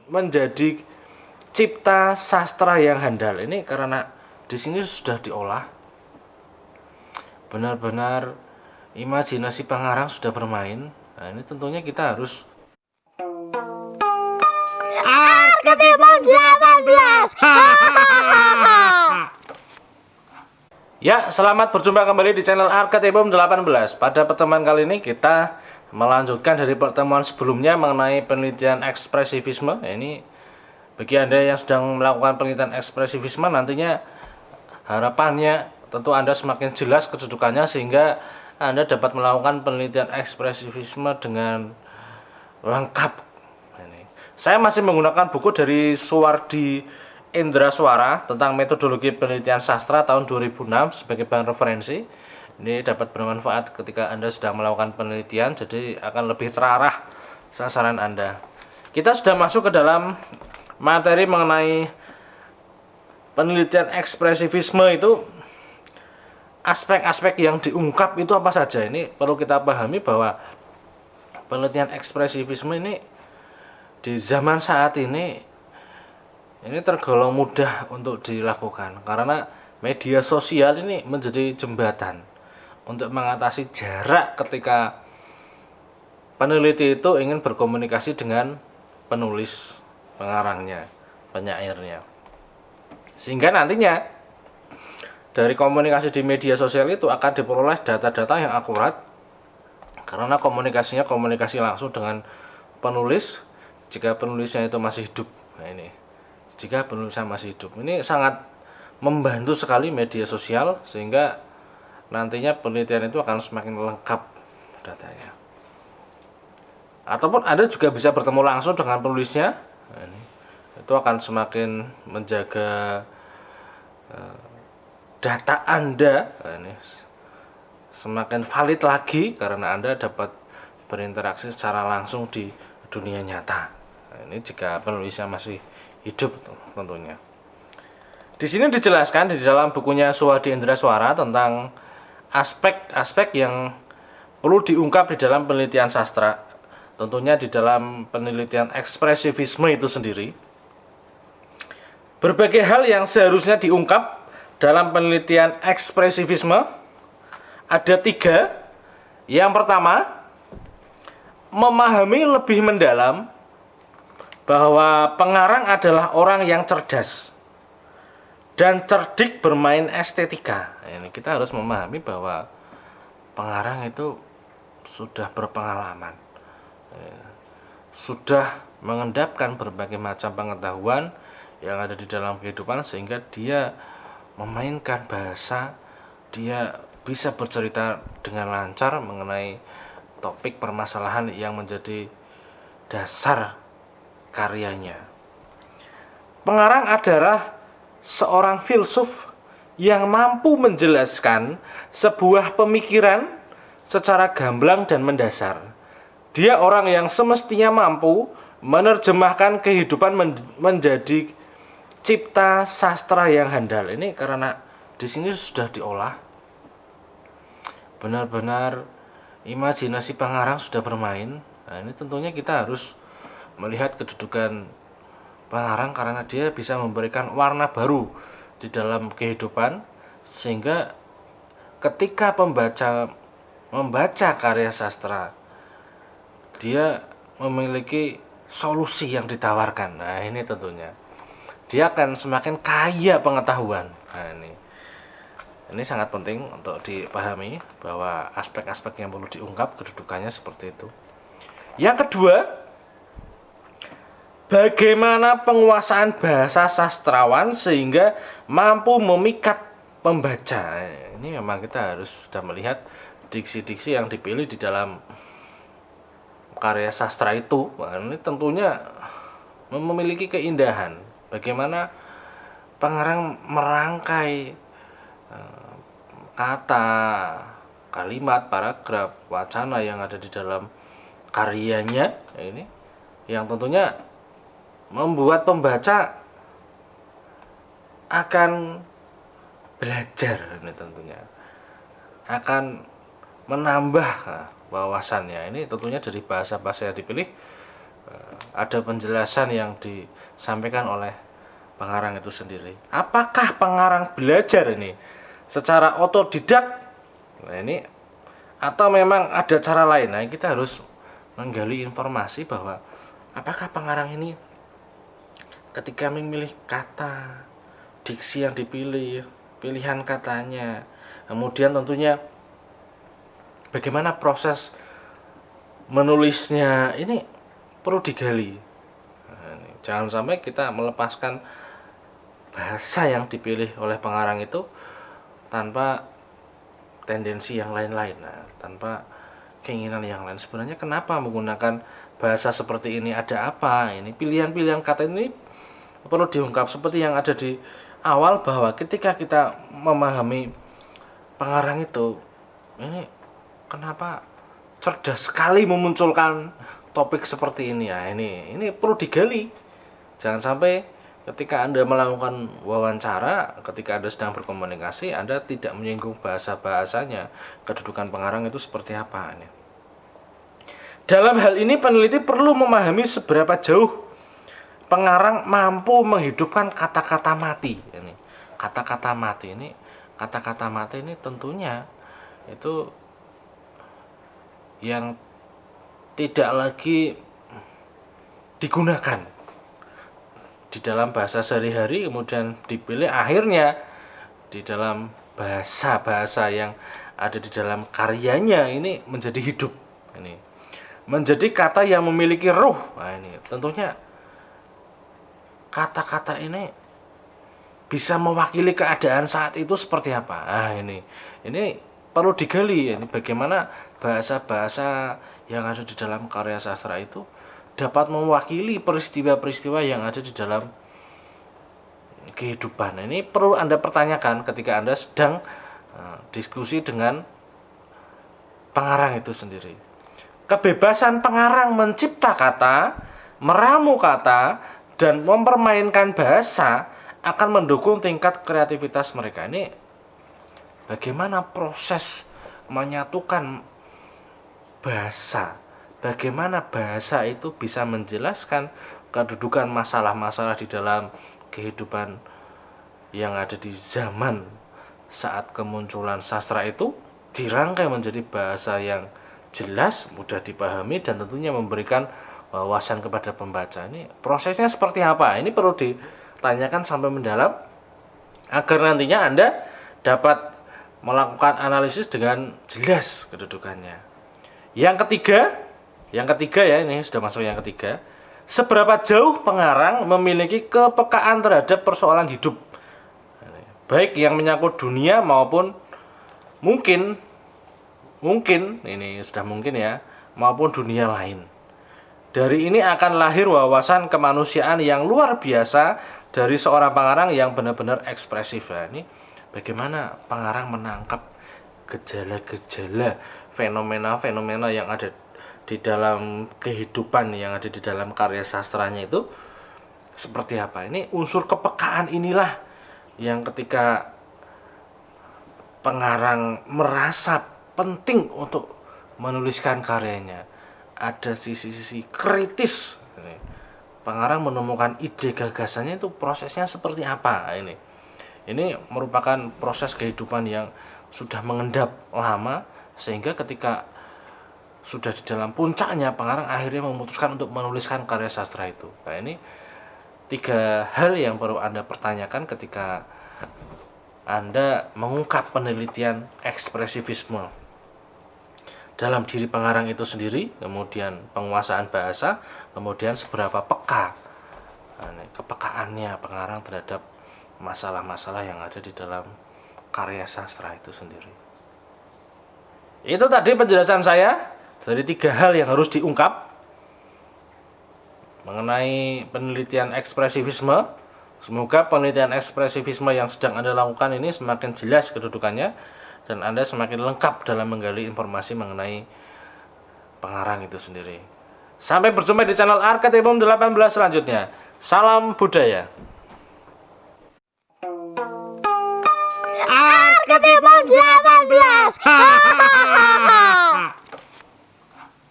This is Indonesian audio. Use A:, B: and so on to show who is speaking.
A: menjadi cipta sastra yang handal. Ini karena di sini sudah diolah benar-benar imajinasi pengarang sudah bermain. Nah, ini tentunya kita harus
B: Arketipum 18.
A: Ya, selamat berjumpa kembali di channel Arketipum 18. Pada pertemuan kali ini kita melanjutkan dari pertemuan sebelumnya mengenai penelitian ekspresivisme. Ini bagi Anda yang sedang melakukan penelitian ekspresivisme, nantinya harapannya tentu Anda semakin jelas kedudukannya sehingga Anda dapat melakukan penelitian ekspresivisme dengan lengkap. Saya masih menggunakan buku dari Suwardi Indraswara tentang metodologi penelitian sastra tahun 2006 sebagai bahan referensi. Ini dapat bermanfaat ketika Anda sedang melakukan penelitian, jadi akan lebih terarah sasaran Anda. Kita sudah masuk ke dalam materi mengenai penelitian ekspresivisme. Itu aspek-aspek yang diungkap itu apa saja. Ini perlu kita pahami bahwa penelitian ekspresivisme ini di zaman saat ini tergolong mudah untuk dilakukan karena media sosial ini menjadi jembatan untuk mengatasi jarak ketika peneliti itu ingin berkomunikasi dengan penulis, pengarangnya, penyairnya. Sehingga nantinya dari komunikasi di media sosial itu akan diperoleh data-data yang akurat karena komunikasinya komunikasi langsung dengan penulis jika penulisnya itu masih hidup. Nah, ini jika penulisnya masih hidup, ini sangat membantu sekali media sosial sehingga nantinya penelitian itu akan semakin lengkap datanya. Ataupun Anda juga bisa bertemu langsung dengan penulisnya. Nah, ini itu akan semakin menjaga data Anda. Nah, ini semakin valid lagi karena Anda dapat berinteraksi secara langsung di dunia nyata. Nah, ini jika penulisnya masih hidup tentunya. Di sini dijelaskan di dalam bukunya Suwardi Indraswara tentang aspek-aspek yang perlu diungkap di dalam penelitian sastra. Tentunya di dalam penelitian ekspresivisme itu sendiri. Berbagai hal yang seharusnya diungkap dalam penelitian ekspresivisme ada 3. Yang pertama, memahami lebih mendalam bahwa pengarang adalah orang yang cerdas dan cerdik bermain estetika. Ini kita harus memahami bahwa pengarang itu sudah berpengalaman, sudah mengendapkan berbagai macam pengetahuan yang ada di dalam kehidupan sehingga dia memainkan bahasa, dia bisa bercerita dengan lancar mengenai topik permasalahan yang menjadi dasar karyanya. Pengarang adalah seorang filsuf yang mampu menjelaskan sebuah pemikiran secara gamblang dan mendasar. Dia orang yang semestinya mampu menerjemahkan kehidupan menjadi cipta sastra yang handal. Ini karena di sini sudah diolah benar-benar imajinasi pengarang sudah bermain. Nah, ini tentunya kita harus melihat kedudukan pengarang karena dia bisa memberikan warna baru di dalam kehidupan sehingga ketika pembaca membaca karya sastra dia memiliki solusi yang ditawarkan. Nah, ini tentunya dia akan semakin kaya pengetahuan. Nah, ini sangat penting untuk dipahami bahwa aspek-aspek yang perlu diungkap kedudukannya seperti itu. Yang kedua, bagaimana penguasaan bahasa sastrawan sehingga mampu memikat pembaca. Ini memang kita harus sudah melihat diksi-diksi yang dipilih di dalam karya sastra itu. Ini tentunya memiliki keindahan. Bagaimana pengarang merangkai kata, kalimat, paragraf, wacana yang ada di dalam karyanya. Ini yang tentunya membuat pembaca akan belajar, ini tentunya akan menambah wawasannya. Ini tentunya dari bahasa-bahasa yang dipilih ada penjelasan yang disampaikan oleh pengarang itu sendiri. Apakah pengarang belajar ini secara otodidak? Nah, ini atau memang ada cara lain? Nah, kita harus menggali informasi bahwa apakah pengarang ini ketika memilih kata, diksi yang dipilih, pilihan katanya, kemudian tentunya bagaimana proses menulisnya, ini perlu digali. Nah, jangan sampai kita melepaskan bahasa yang dipilih oleh pengarang itu tanpa tendensi yang lain-lain, tanpa keinginan yang lain. Sebenarnya kenapa menggunakan bahasa seperti ini, ada apa? Ini pilihan-pilihan kata ini perlu diungkap seperti yang ada di awal, bahwa ketika kita memahami pengarang itu, ini kenapa cerdas sekali memunculkan topik seperti ini ya, ini perlu digali. Jangan sampai ketika Anda melakukan wawancara, ketika Anda sedang berkomunikasi, Anda tidak menyinggung bahasa-bahasanya, kedudukan pengarang itu seperti apa ini. Dalam hal ini peneliti perlu memahami seberapa jauh pengarang mampu menghidupkan kata-kata mati. Ini kata-kata mati ini, kata-kata mati ini tentunya itu yang tidak lagi digunakan di dalam bahasa sehari-hari, kemudian dipilih akhirnya di dalam bahasa-bahasa yang ada di dalam karyanya ini menjadi hidup. Ini menjadi kata yang memiliki ruh. Nah, ini tentunya kata-kata ini bisa mewakili keadaan saat itu seperti apa. Nah, ini perlu digali. Ini bagaimana bahasa-bahasa yang ada di dalam karya sastra itu dapat mewakili peristiwa-peristiwa yang ada di dalam kehidupan. Ini perlu Anda pertanyakan ketika Anda sedang diskusi dengan pengarang itu sendiri. Kebebasan pengarang mencipta kata, meramu kata, dan mempermainkan bahasa akan mendukung tingkat kreativitas mereka. Ini bagaimana proses menyatukan bahasa, bagaimana bahasa itu bisa menjelaskan kedudukan masalah-masalah di dalam kehidupan yang ada di zaman saat kemunculan sastra itu, dirangkai menjadi bahasa yang jelas, mudah dipahami, dan tentunya memberikan wawasan kepada pembaca. Ini prosesnya seperti apa? Ini perlu ditanyakan sampai mendalam agar nantinya Anda dapat melakukan analisis dengan jelas kedudukannya. Yang ketiga ya, ini sudah masuk yang ketiga. Seberapa jauh pengarang memiliki kepekaan terhadap persoalan hidup, baik yang menyangkut dunia maupun mungkin ini sudah mungkin ya, maupun dunia lain. Dari ini akan lahir wawasan kemanusiaan yang luar biasa dari seorang pengarang yang benar-benar ekspresif. Nah, ini bagaimana pengarang menangkap gejala-gejala, fenomena-fenomena yang ada di dalam kehidupan, yang ada di dalam karya sastranya itu seperti apa. Ini unsur kepekaan inilah yang ketika pengarang merasa penting untuk menuliskan karyanya, ada sisi-sisi kritis. Pengarang menemukan ide gagasannya itu prosesnya seperti apa. Ini merupakan proses kehidupan yang sudah mengendap lama, sehingga ketika sudah di dalam puncaknya, pengarang akhirnya memutuskan untuk menuliskan karya sastra itu. Nah, ini 3 hal yang perlu Anda pertanyakan ketika Anda mengungkap penelitian ekspresivisme dalam diri pengarang itu sendiri, kemudian penguasaan bahasa, kemudian seberapa peka kepekaannya pengarang terhadap masalah-masalah yang ada di dalam karya sastra itu sendiri. Itu tadi penjelasan saya dari 3 hal yang harus diungkap mengenai penelitian ekspresivisme. Semoga penelitian ekspresivisme yang sedang Anda lakukan ini semakin jelas kedudukannya, dan Anda semakin lengkap dalam menggali informasi mengenai pengarang itu sendiri. Sampai berjumpa di channel Arketipum 18 selanjutnya. Salam budaya.
B: Arketipum 18.